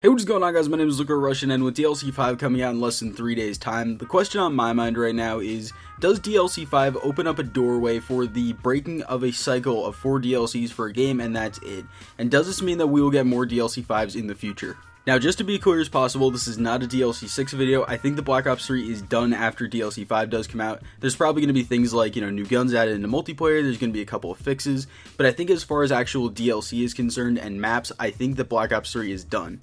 Hey, what's going on, guys? My name is Luca Russian, and with DLC 5 coming out in less than 3 days' time, the question on my mind right now is, does DLC 5 open up a doorway for the breaking of a cycle of 4 DLCs for a game, and that's it? And does this mean that we will get more DLC 5s in the future? Now, just to be clear as possible, this is not a DLC 6 video. I think the Black Ops 3 is done after DLC 5 does come out. There's probably going to be things like, new guns added into multiplayer, there's going to be a couple of fixes, but I think as far as actual DLC is concerned and maps, I think that Black Ops 3 is done.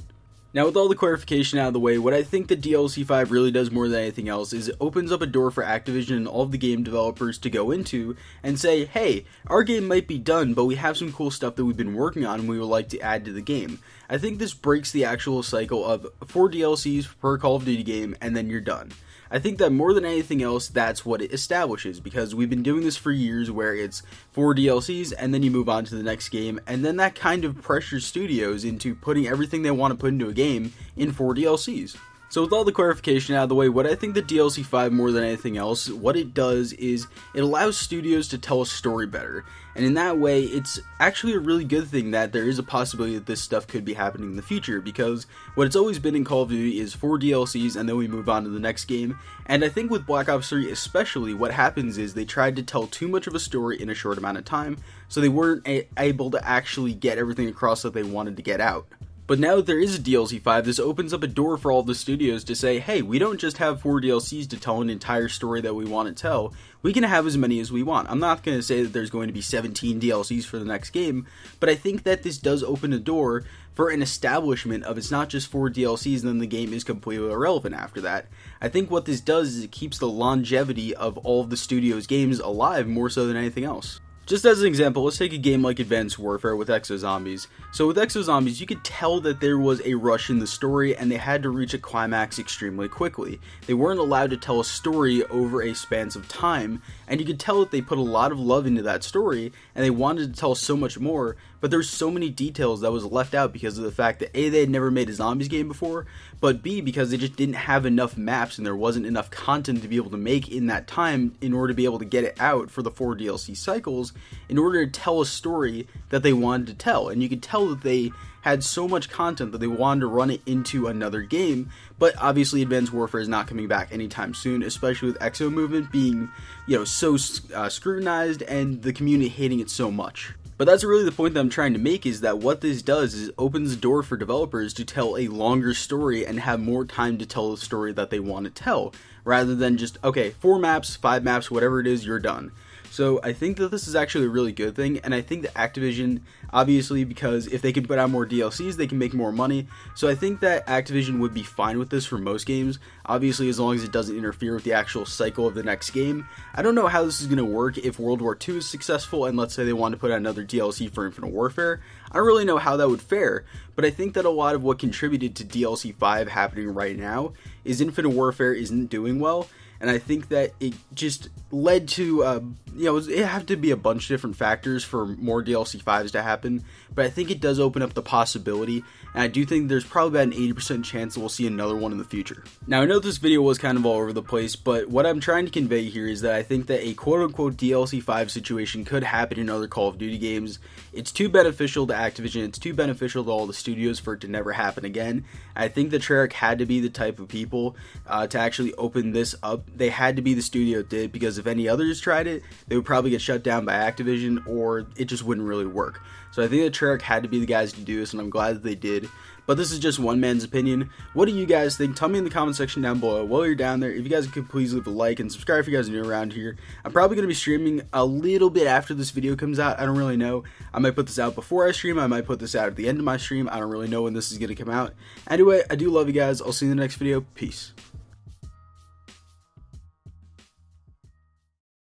Now, with all the clarification out of the way, what I think that DLC 5 really does more than anything else is it opens up a door for Activision and all of the game developers to go into and say, hey, our game might be done, but we have some cool stuff that we've been working on and we would like to add to the game. I think this breaks the actual cycle of 4 DLCs per Call of Duty game and then you're done. I think that more than anything else, that's what it establishes, because we've been doing this for years where it's 4 DLCs and then you move on to the next game, and then that kind of pressures studios into putting everything they want to put into a game in 4 DLCs. So with all the clarification out of the way, what I think the DLC 5 more than anything else, what it does is it allows studios to tell a story better. And in that way, it's actually a really good thing that there is a possibility that this stuff could be happening in the future, because what it's always been in Call of Duty is 4 DLCs and then we move on to the next game. And I think with Black Ops 3 especially, what happens is they tried to tell too much of a story in a short amount of time, so they weren't able to actually get everything across that they wanted to get out. But now that there is a DLC 5, this opens up a door for all the studios to say, hey, we don't just have 4 DLCs to tell an entire story that we want to tell, we can have as many as we want. I'm not going to say that there's going to be 17 DLCs for the next game, but I think that this does open a door for an establishment of it's not just 4 DLCs and then the game is completely irrelevant after that. I think what this does is it keeps the longevity of all of the studio's games alive more so than anything else. Just as an example, let's take a game like Advanced Warfare with Exo Zombies. So with Exo Zombies, you could tell that there was a rush in the story and they had to reach a climax extremely quickly. They weren't allowed to tell a story over a span of time, and you could tell that they put a lot of love into that story and they wanted to tell so much more, but there's so many details that was left out because of the fact that A, they had never made a Zombies game before, but B, because they just didn't have enough maps and there wasn't enough content to be able to make in that time in order to be able to get it out for the 4 DLC cycles in order to tell a story that they wanted to tell. And you could tell that they had so much content that they wanted to run it into another game, but obviously Advanced Warfare is not coming back anytime soon, especially with Exo Movement being, so scrutinized and the community hating it so much. But that's really the point that I'm trying to make, is that what this does is it opens the door for developers to tell a longer story and have more time to tell the story that they want to tell, rather than just, okay, 4 maps, 5 maps, whatever it is, you're done. So I think that this is actually a really good thing, and I think that Activision, obviously, because if they can put out more DLCs, they can make more money, so I think that Activision would be fine with this for most games, obviously as long as it doesn't interfere with the actual cycle of the next game. I don't know how this is going to work if World War II is successful, and let's say they want to put out another DLC for Infinite Warfare. I don't really know how that would fare, but I think that a lot of what contributed to DLC 5 happening right now is Infinite Warfare isn't doing well, and I think that it just led to, it had to be a bunch of different factors for more DLC 5s to happen, but I think it does open up the possibility, and I do think there's probably about an 80% chance that we'll see another one in the future. Now, I know this video was kind of all over the place, but what I'm trying to convey here is that I think that a quote-unquote DLC 5 situation could happen in other Call of Duty games. It's too beneficial to Activision, it's too beneficial to all the studios for it to never happen again. I think that Treyarch had to be the type of people to actually open this up. They had to be the studio that did, because if any others tried it, they would probably get shut down by Activision, or it just wouldn't really work. So I think that Treyarch had to be the guys to do this, and I'm glad that they did. But this is just one man's opinion. What do you guys think? Tell me in the comment section down below. While you're down there, if you guys could please leave a like and subscribe if you guys are new around here. I'm probably going to be streaming a little bit after this video comes out. I don't really know. I might put this out before I stream. I might put this out at the end of my stream. I don't really know when this is going to come out. Anyway, I do love you guys. I'll see you in the next video. Peace.